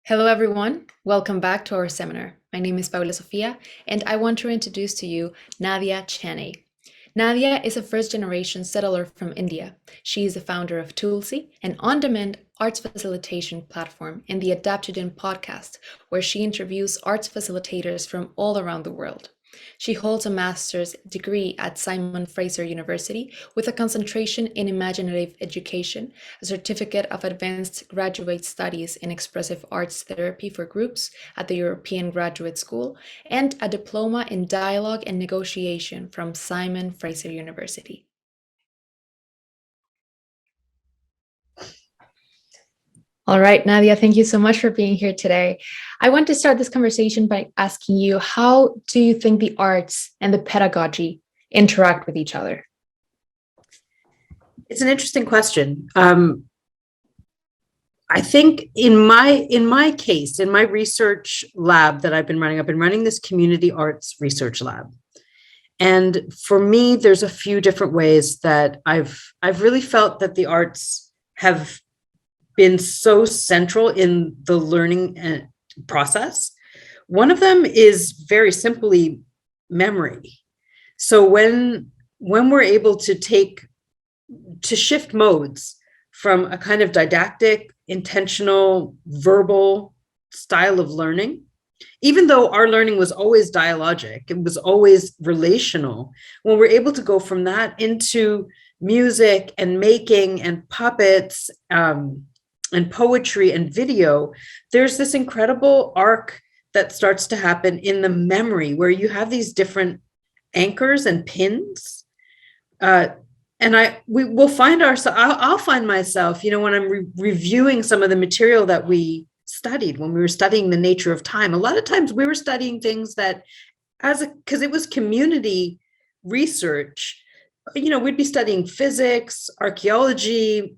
Hello, everyone. Welcome back to our seminar. My name is Paula Sofia, and I want to introduce to you Nadia Chaney. Nadia is a first generation settler from India. She is the founder of Toolsy, an on demand arts facilitation platform, and the Adaptogen podcast, where she interviews arts facilitators from all around the world. She holds a master's degree at Simon Fraser University with a concentration in imaginative education, a certificate of advanced graduate studies in expressive arts therapy for groups at the European Graduate School, and a diploma in dialogue and negotiation from Simon Fraser University. All right, Nadia, thank you so much for being here today. I want to start this conversation by asking you, how do you think the arts and the pedagogy interact with each other? It's an interesting question. I think in my case, in my research lab that I've been running this community arts research lab. And for me, there's a few different ways that I've really felt that the arts have been so central in the learning process. One of them is very simply memory. So when we're able to shift modes from a kind of didactic, intentional, verbal style of learning, even though our learning was always dialogic, it was always relational, when we're able to go from that into music and making and puppets, and poetry and video, there's this incredible arc that starts to happen in the memory where you have these different anchors and pins. We will find ourselves, I'll find myself, when I'm reviewing some of the material that we studied when we were studying the nature of time. A lot of times we were studying things that because it was community research, we'd be studying physics, archaeology,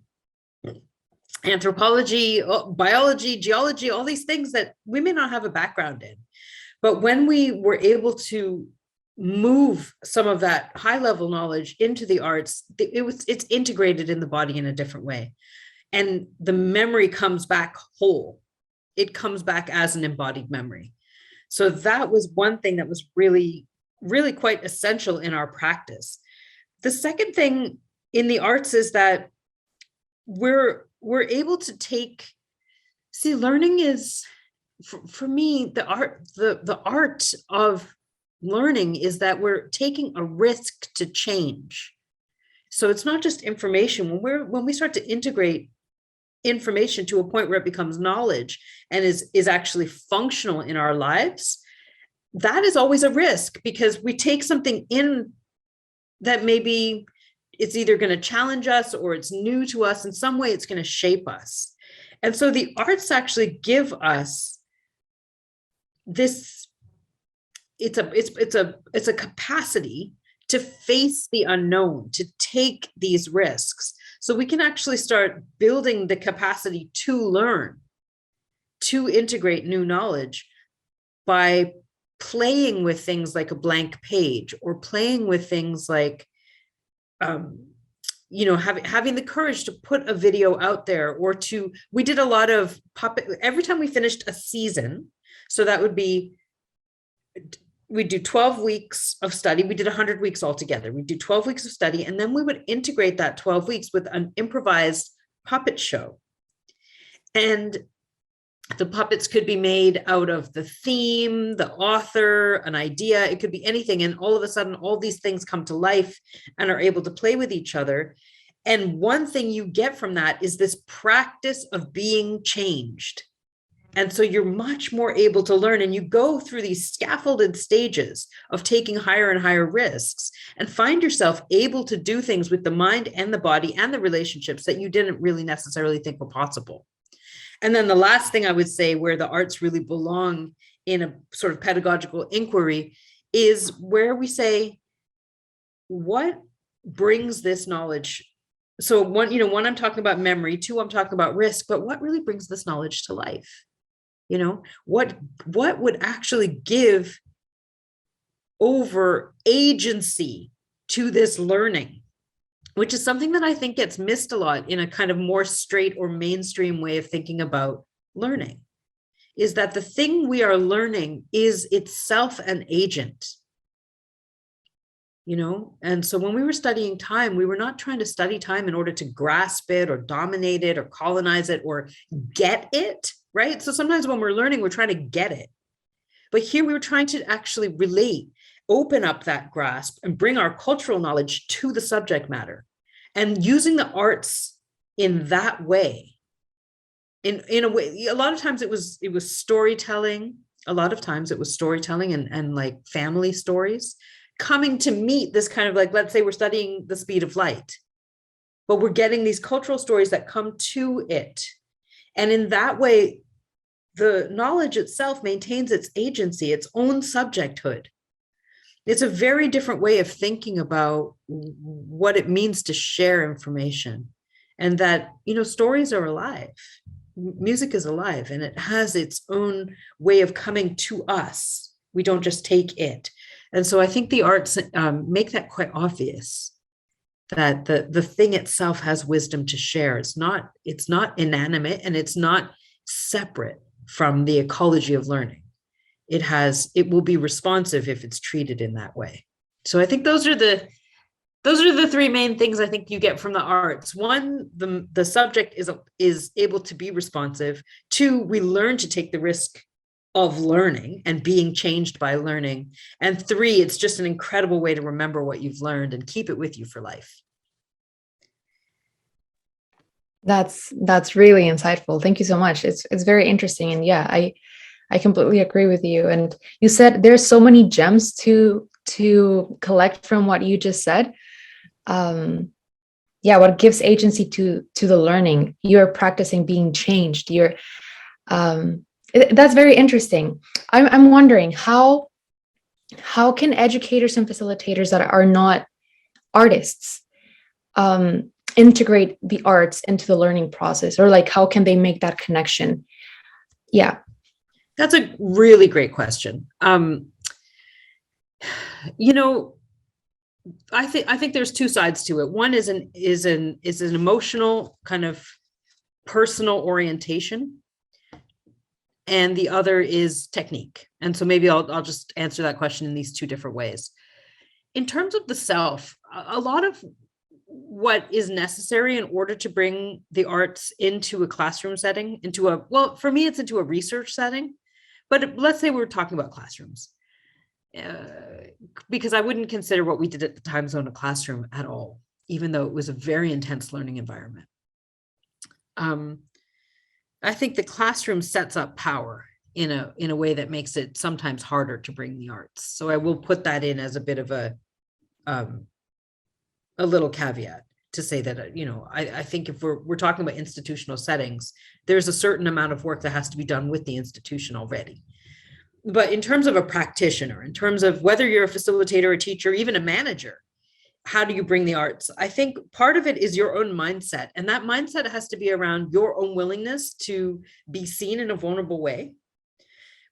anthropology, biology, geology, all these things that we may not have a background in. But when we were able to move some of that high level knowledge into the arts, it's integrated in the body in a different way. And the memory comes back whole. It comes back as an embodied memory. So that was one thing that was really, really quite essential in our practice. The second thing in the arts is that we're able to learning is, for me, the art of learning is that we're taking a risk to change. So it's not just information. When we start to integrate information to a point where it becomes knowledge and is actually functional in our lives, that is always a risk, because we take something in that maybe it's either going to challenge us or it's new to us. In some way, it's going to shape us. And so the arts actually give us this, it's a capacity to face the unknown, to take these risks. So we can actually start building the capacity to learn, to integrate new knowledge by playing with things like a blank page, or playing with things like, having the courage to put a video out there, we did a lot of puppet every time we finished a season. So that would be, we'd do 12 weeks of study. We did 100 weeks altogether. We'd do 12 weeks of study, and then we would integrate that 12 weeks with an improvised puppet show. And the puppets could be made out of the theme, the author, an idea. It could be anything. And all of a sudden, all these things come to life and are able to play with each other. And one thing you get from that is this practice of being changed. And so you're much more able to learn, and you go through these scaffolded stages of taking higher and higher risks, and find yourself able to do things with the mind and the body and the relationships that you didn't really necessarily think were possible. And then the last thing I would say, where the arts really belong in a sort of pedagogical inquiry, is where we say, what brings this knowledge? So one, I'm talking about memory, two, I'm talking about risk, but what really brings this knowledge to life? What would actually give over agency to this learning? which is something that I think gets missed a lot in a kind of more straight or mainstream way of thinking about learning, is that the thing we are learning is itself an agent. And so when we were studying time, we were not trying to study time in order to grasp it or dominate it or colonize it or get it, right? So sometimes when we're learning, we're trying to get it. But here we were trying to actually relate, open up that grasp and bring our cultural knowledge to the subject matter, and using the arts in that way. In a way, a lot of times it was storytelling. A lot of times it was storytelling and like family stories coming to meet this kind of, like, let's say we're studying the speed of light, but we're getting these cultural stories that come to it. And in that way, the knowledge itself maintains its agency, its own subjecthood. It's a very different way of thinking about what it means to share information, and that, stories are alive. Music is alive, and it has its own way of coming to us. We don't just take it. And so I think the arts make that quite obvious, that the thing itself has wisdom to share. It's not inanimate, and it's not separate from the ecology of learning. It will be responsive if it's treated in that way. So I think those are the three main things I think you get from the arts. One, the subject is able to be responsive. Two, we learn to take the risk of learning and being changed by learning. And three, it's just an incredible way to remember what you've learned and keep it with you for life. That's really insightful. Thank you so much. It's very interesting. And yeah, I completely agree with you. And you said there's so many gems to collect from what you just said. What gives agency to the learning? You're practicing being changed. That's very interesting. I'm wondering how can educators and facilitators that are not artists integrate the arts into the learning process, or like how can they make that connection? Yeah, that's a really great question. I think there's two sides to it. One is an emotional kind of personal orientation, and the other is technique. And so maybe I'll just answer that question in these two different ways. In terms of the self, a lot of what is necessary in order to bring the arts into a classroom setting, for me, it's into a research setting, but let's say we're talking about classrooms, because I wouldn't consider what we did at the Time Zone a classroom at all, even though it was a very intense learning environment. I think the classroom sets up power in a way that makes it sometimes harder to bring the arts. So I will put that in as a bit of a little caveat to say that, I think if we're talking about institutional settings, there's a certain amount of work that has to be done with the institution already. But in terms of a practitioner, in terms of whether you're a facilitator, a teacher, even a manager, how do you bring the arts? I think part of it is your own mindset. And that mindset has to be around your own willingness to be seen in a vulnerable way.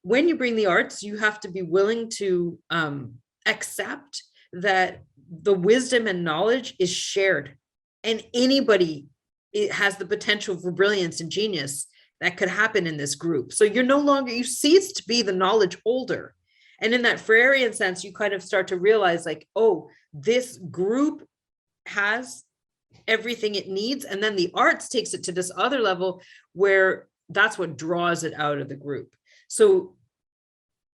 When you bring the arts, you have to be willing to accept that the wisdom and knowledge is shared, and anybody has the potential for brilliance and genius that could happen in this group. So you cease to be the knowledge holder. And in that Freirean sense, you kind of start to realize, like, oh, this group has everything it needs. And then the arts takes it to this other level where that's what draws it out of the group. So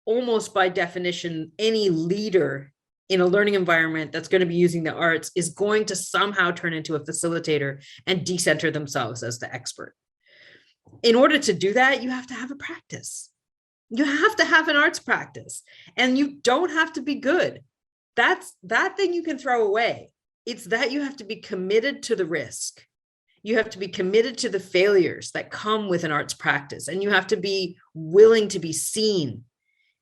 almost by definition, any leader in a learning environment that's going to be using the arts is going to somehow turn into a facilitator and decenter themselves as the expert. In order to do that, you have to have a practice. You have to have an arts practice, and you don't have to be good. That thing you can throw away. It's that you have to be committed to the risk. You have to be committed to the failures that come with an arts practice, and you have to be willing to be seen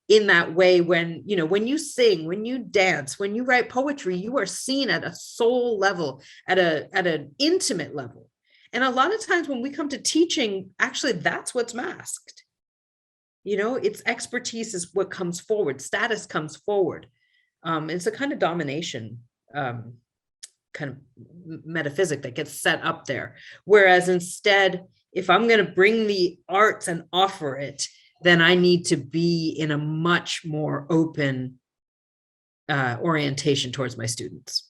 in that way. When you sing, when you dance, when you write poetry, you are seen at a soul level, at an intimate level. And a lot of times when we come to teaching, actually, that's what's masked. It's expertise is what comes forward. Status comes forward. It's a kind of domination kind of metaphysic that gets set up there. Whereas instead, if I'm going to bring the arts and offer it, then I need to be in a much more open orientation towards my students.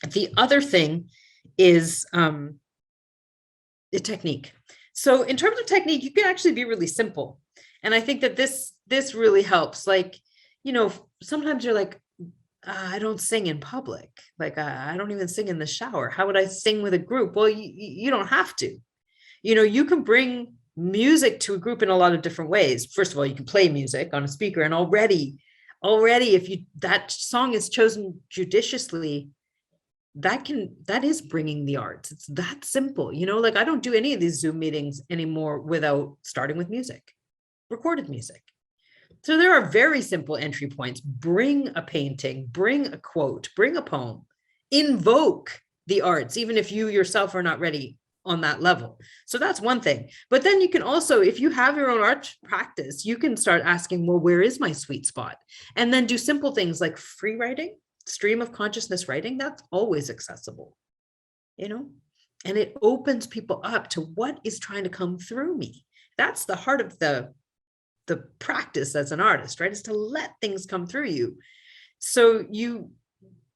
The other thing is the technique. So in terms of technique, you can actually be really simple. And I think that this really helps. Like, you know, sometimes you're like, I don't sing in public. Like, I don't even sing in the shower. How would I sing with a group? Well, you don't have to. You know, you can bring music to a group in a lot of different ways. First of all, you can play music on a speaker, and already, if that song is chosen judiciously, that is bringing the arts. It's that simple. You know, like I don't do any of these Zoom meetings anymore without starting with music, recorded music. So there are very simple entry points. Bring a painting, bring a quote, bring a poem, invoke the arts, even if you yourself are not ready on that level. So that's one thing. But then you can also, if you have your own art practice, you can start asking, well, where is my sweet spot? And then do simple things like free writing, stream of consciousness writing. That's always accessible, you know, and it opens people up to what is trying to come through me. That's the heart of the practice as an artist, right? Is to let things come through you. So you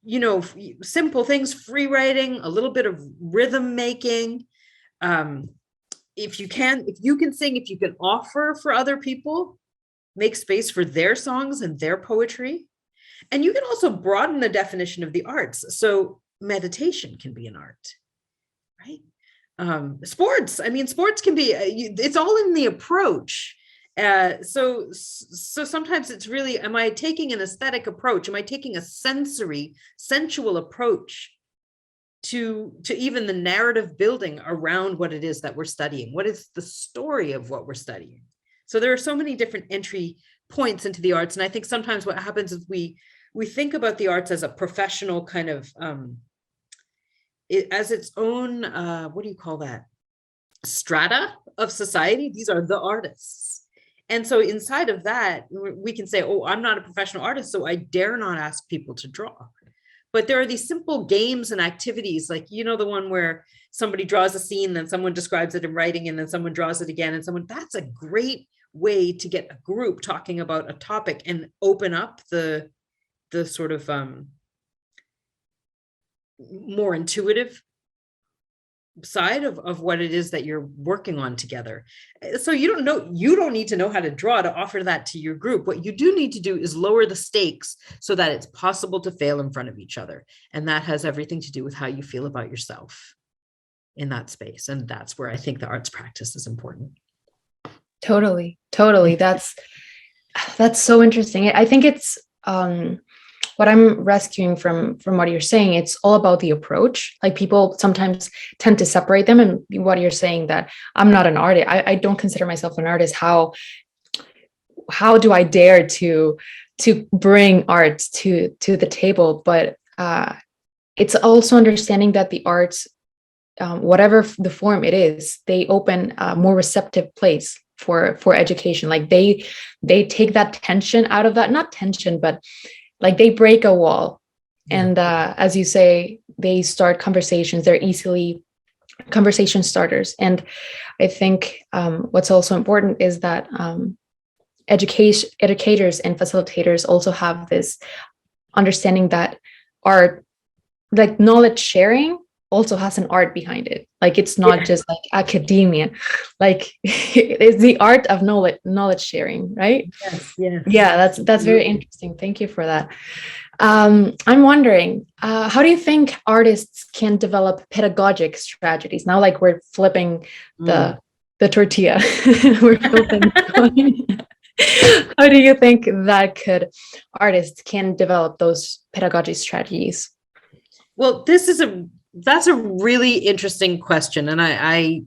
know, simple things, free writing, a little bit of rhythm making. If you can sing, if you can offer for other people, make space for their songs and their poetry. And you can also broaden the definition of the arts. So meditation can be an art, right? Sports, I mean, sports can be, it's all in the approach. So sometimes it's really, am I taking an aesthetic approach? Am I taking a sensual approach to even the narrative building around what it is that we're studying? What is the story of what we're studying? So there are so many different entry points into the arts. And I think sometimes what happens is we think about the arts as a professional kind of, as its own, what do you call that? Strata of society. These are the artists. And so inside of that, we can say, oh, I'm not a professional artist, so I dare not ask people to draw. But there are these simple games and activities, like, you know, the one where somebody draws a scene, then someone describes it in writing, and then someone draws it again, and that's a great way to get a group talking about a topic and open up the sort of more intuitive side of what it is that you're working on together. So you don't need to know how to draw to offer that to your group. What you do need to do is lower the stakes so that it's possible to fail in front of each other. And that has everything to do with how you feel about yourself in that space. And that's where I think the arts practice is important. Totally. That's so interesting. I think it's what I'm rescuing from what you're saying. It's all about the approach. Like people sometimes tend to separate them, and what you're saying, that I'm not an artist. I don't consider myself an artist. How do I dare to bring art to the table? But it's also understanding that the arts, whatever the form it is, they open a more receptive place for education. Like they take that tension out of that, not tension, but like they break a wall. And as you say, they start conversations. They're easily conversation starters. And I think what's also important is that educators and facilitators also have this understanding that art, like knowledge sharing, also has an art behind it. Like it's not just like academia, like it's the art of knowledge sharing, right? Yes. Yeah, that's very interesting. Thank you for that. I'm wondering, how do you think artists can develop pedagogic strategies? Now, like we're flipping the tortilla, we're flipping. How do you think that artists can develop those pedagogy strategies? Well, that's a really interesting question. And I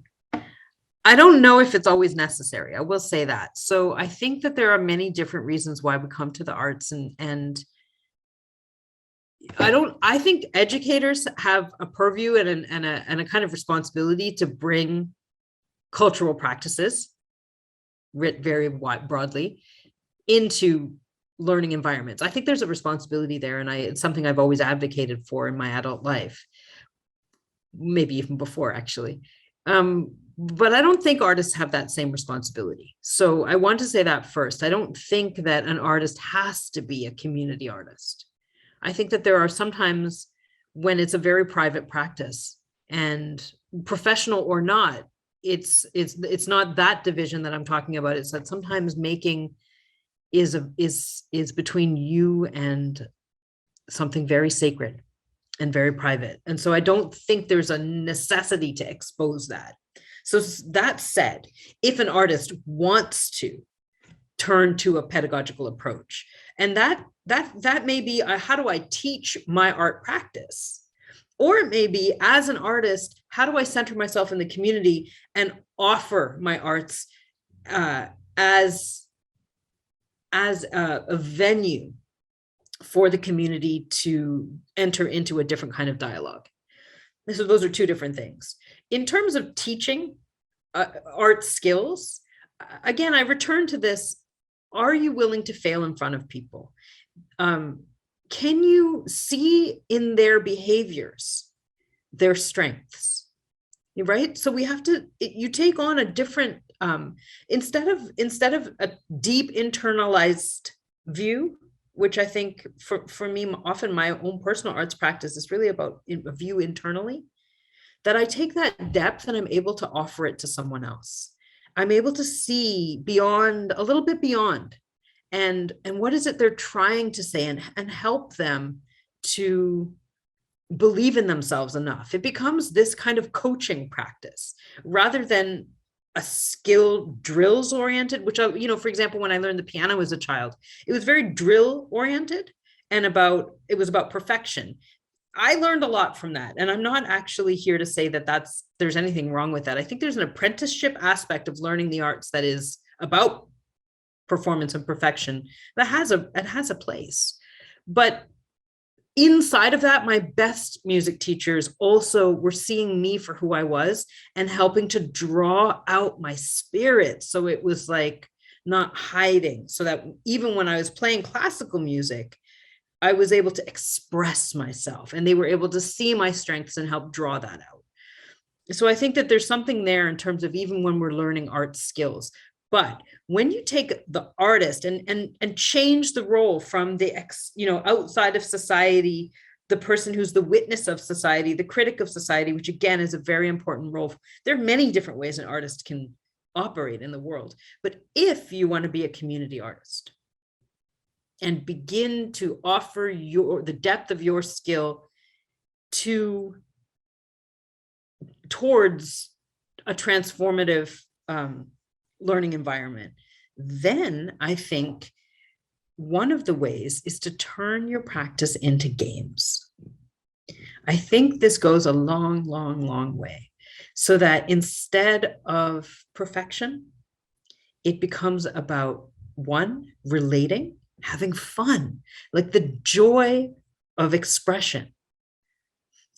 don't know if it's always necessary. I will say that. So I think that there are many different reasons why we come to the arts, and I think educators have a purview and a kind of responsibility to bring cultural practices, writ very broadly, into learning environments. I think there's a responsibility there, and it's something I've always advocated for in my adult life. maybe even before actually. But I don't think artists have that same responsibility. So I want to say that first. I don't think that an artist has to be a community artist. I think that there are sometimes when it's a very private practice, and professional or not, it's not that division that I'm talking about. It's that sometimes making is between you and something very sacred and very private. And so I don't think there's a necessity to expose that. So that said, if an artist wants to turn to a pedagogical approach, and that may be how do I teach my art practice? Or it may be, as an artist, how do I center myself in the community and offer my arts as a venue for the community to enter into a different kind of dialogue. So those are two different things. In terms of teaching art skills, again, I return to this. Are you willing to fail in front of people? Can you see in their behaviors their strengths? Right? So we have to, you take on a different, instead of a deep internalized view, which I think for me, often my own personal arts practice is really about a view internally, that I take that depth and I'm able to offer it to someone else. I'm able to see beyond, a little bit beyond, and what is it they're trying to say, and help them to believe in themselves enough. It becomes this kind of coaching practice rather than a skill drills oriented, which for example, when I learned the piano as a child, it was very drill oriented and it was about perfection. I learned a lot from that. And I'm not actually here to say that there's anything wrong with that. I think there's an apprenticeship aspect of learning the arts that is about performance and perfection that has a place. But inside of that, my best music teachers also were seeing me for who I was and helping to draw out my spirit. So it was like not hiding, so that even when I was playing classical music, I was able to express myself, and they were able to see my strengths and help draw that out. So I think that there's something there in terms of even when we're learning art skills. But when you take the artist and change the role from the outside of society, the person who's the witness of society, the critic of society, which again is a very important role. There are many different ways an artist can operate in the world. But if you want to be a community artist and begin to offer the depth of your skill towards a transformative learning environment, then I think one of the ways is to turn your practice into games. I think this goes a long, long, long way, so that instead of perfection, it becomes about one, relating, having fun, like the joy of expression.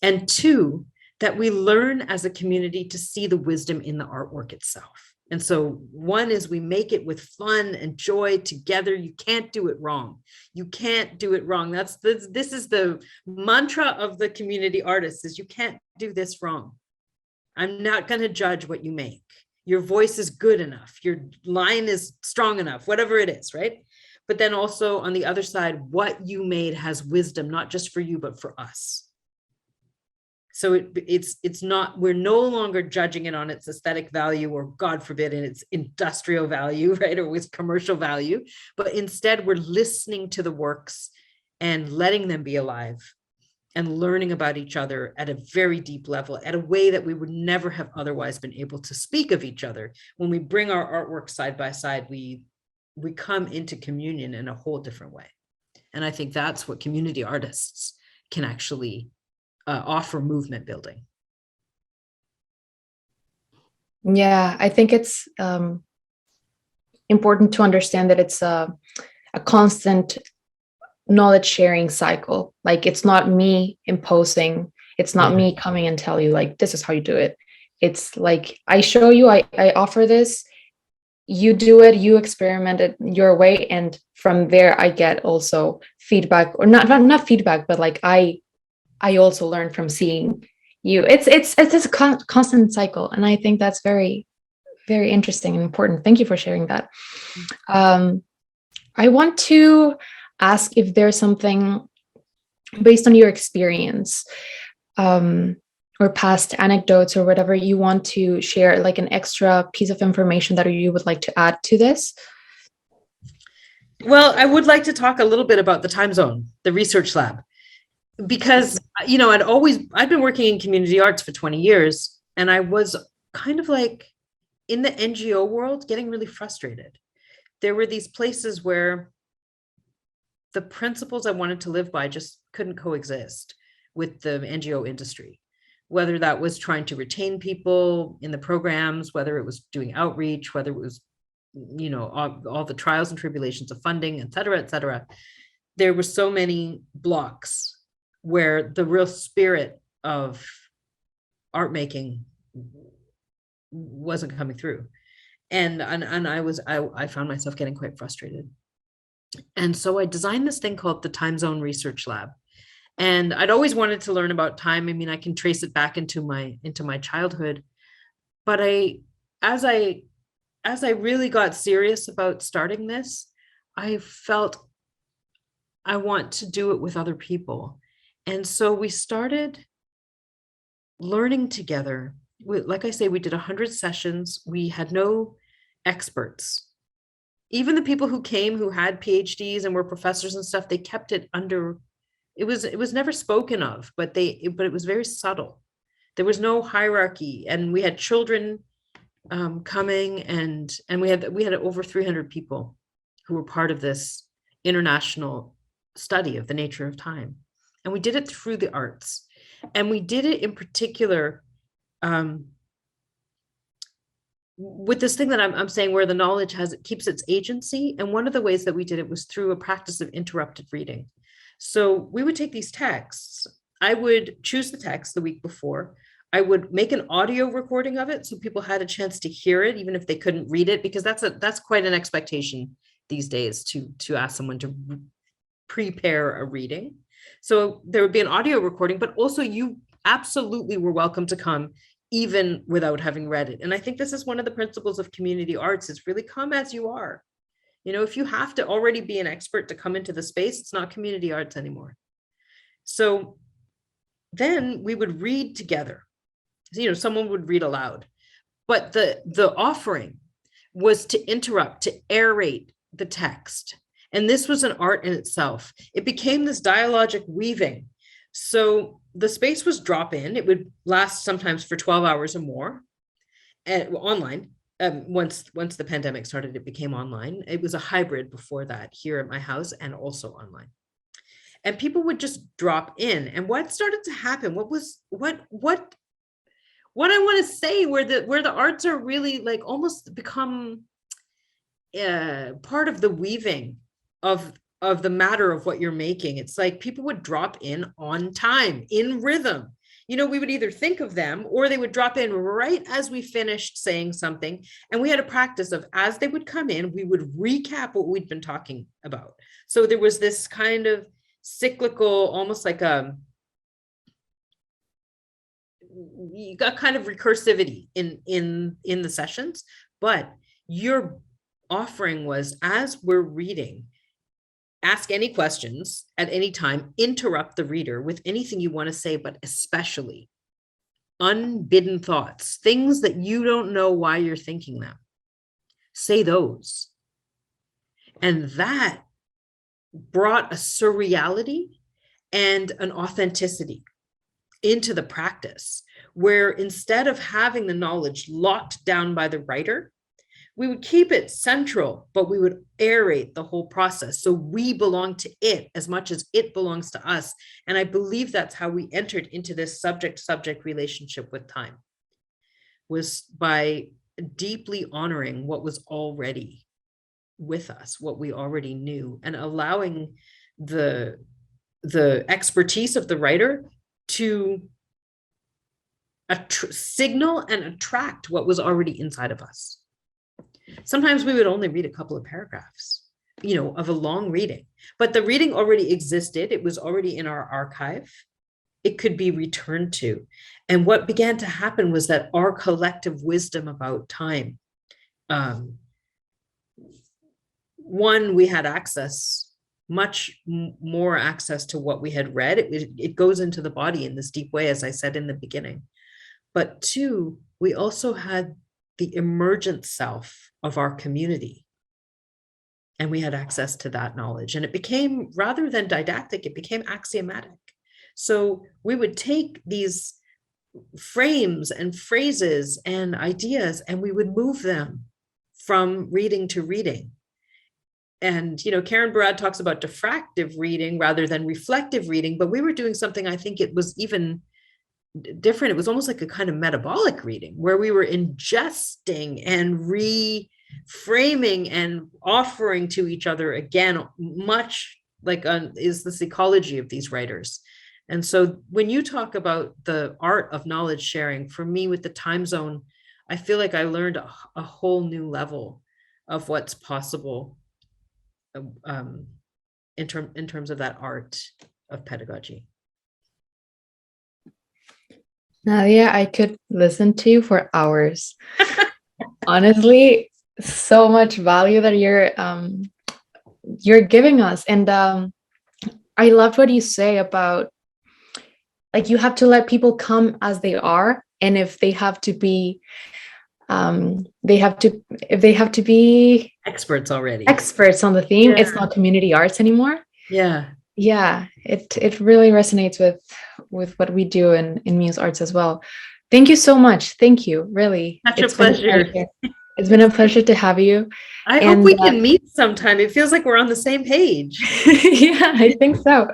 And two, that we learn as a community to see the wisdom in the artwork itself. And so one is we make it with fun and joy together. You can't do it wrong. You can't do it wrong. This is the mantra of the community artists, is you can't do this wrong. I'm not going to judge what you make. Your voice is good enough. Your line is strong enough, whatever it is, right? But then also on the other side, what you made has wisdom, not just for you, but for us. So it's not, we're no longer judging it on its aesthetic value, or God forbid, in its industrial value, right? Or with commercial value, but instead we're listening to the works and letting them be alive and learning about each other at a very deep level, at a way that we would never have otherwise been able to speak of each other. When we bring our artwork side by side, we come into communion in a whole different way. And I think that's what community artists can actually offer movement building. Yeah, I think it's important to understand that it's a constant knowledge sharing cycle. Like, it's not me imposing, it's not me coming and tell you like, this is how you do it. It's like, I show you, I offer this, you do it, you experiment it your way. And from there, I get also feedback, or not feedback, but like I also learn from seeing It's this constant cycle, and I think that's very, very interesting and important. Thank you for sharing that. I want to ask if there's something based on your experience, or past anecdotes or whatever you want to share, like an extra piece of information that you would like to add to this. Well, I would like to talk a little bit about the time zone, the research lab, because, I'd been working in community arts for 20 years, and I was kind of like in the NGO world getting really frustrated. There were these places where the principles I wanted to live by just couldn't coexist with the NGO industry, whether that was trying to retain people in the programs, whether it was doing outreach, whether it was, all the trials and tribulations of funding, et cetera, et cetera. There were so many blocks where the real spirit of art making wasn't coming through. And I found myself getting quite frustrated. And so I designed this thing called the Time Zone Research Lab. And I'd always wanted to learn about time. I mean, I can trace it back into my childhood. But as I really got serious about starting this, I felt I want to do it with other people. And so we started learning together. Like I say, we did 100 sessions. We had no experts. Even the people who came who had PhDs and were professors and stuff, they kept it under, it was never spoken of, but it was very subtle. There was no hierarchy, and we had children coming, and we had over 300 people who were part of this international study of the nature of time. And we did it through the arts, and we did it in particular with this thing that I'm saying, where the knowledge keeps its agency. And one of the ways that we did it was through a practice of interrupted reading. So we would take these texts. I would choose the text the week before. I would make an audio recording of it so people had a chance to hear it, even if they couldn't read it, because that's quite an expectation these days to ask someone to prepare a reading. So there would be an audio recording, but also you absolutely were welcome to come even without having read it. And I think this is one of the principles of community arts, is really come as you are. If you have to already be an expert to come into the space, it's not community arts anymore. So then we would read together. Someone would read aloud, but the offering was to interrupt, to aerate the text. And this was an art in itself. It became this dialogic weaving. So the space was drop in. It would last sometimes for 12 hours or more, and online. Once the pandemic started, it became online. It was a hybrid before that here at my house and also online. And people would just drop in. And what started to happen, what I want to say, where the arts are really like almost become part of the weaving of the matter of what you're making. It's like people would drop in on time, in rhythm. We would either think of them, or they would drop in right as we finished saying something. And we had a practice of, as they would come in, we would recap what we'd been talking about. So there was this kind of cyclical, almost like you got kind of recursivity in the sessions. But your offering was, as we're reading, ask any questions at any time, interrupt the reader with anything you want to say, but especially unbidden thoughts, things that you don't know why you're thinking them. Say those. And that brought a surreality and an authenticity into the practice, where instead of having the knowledge locked down by the writer, we would keep it central, but we would aerate the whole process. So we belong to it as much as it belongs to us. And I believe that's how we entered into this subject-subject relationship with time, was by deeply honoring what was already with us, what we already knew, and allowing the expertise of the writer to signal and attract what was already inside of us. Sometimes we would only read a couple of paragraphs, of a long reading, but the reading already existed. It was already in our archive. it could be returned to. And what began to happen was that our collective wisdom about time, one, we had access, much more access to what we had read. It goes into the body in this deep way, as I said in the beginning. But two, we also had the emergent self of our community. And we had access to that knowledge. And it became, rather than didactic, it became axiomatic. So we would take these frames and phrases and ideas, and we would move them from reading to reading. And, Karen Barad talks about diffractive reading rather than reflective reading, but we were doing something, I think it was even different. It was almost like a kind of metabolic reading where we were ingesting and reframing and offering to each other again, much like is the psychology of these writers. And so when you talk about the art of knowledge sharing, for me with the time zone, I feel like I learned a whole new level of what's possible in terms of that art of pedagogy. Nadia, I could listen to you for hours. Honestly, so much value that you're giving us. And I loved what you say about, like, you have to let people come as they are. And if they have to be, if they have to be experts already, experts on the theme, it's not community arts anymore. Yeah. It really resonates with what we do in Muse Arts as well. Thank you so much. Thank you. Really. Such a pleasure. It's been a pleasure to have you. I hope we can meet sometime. It feels like we're on the same page. Yeah, I think so.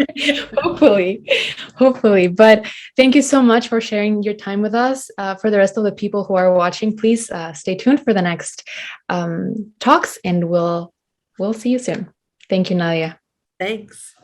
Hopefully. But thank you so much for sharing your time with us. For the rest of the people who are watching, please stay tuned for the next talks, and we'll see you soon. Thank you, Nadia. Thanks.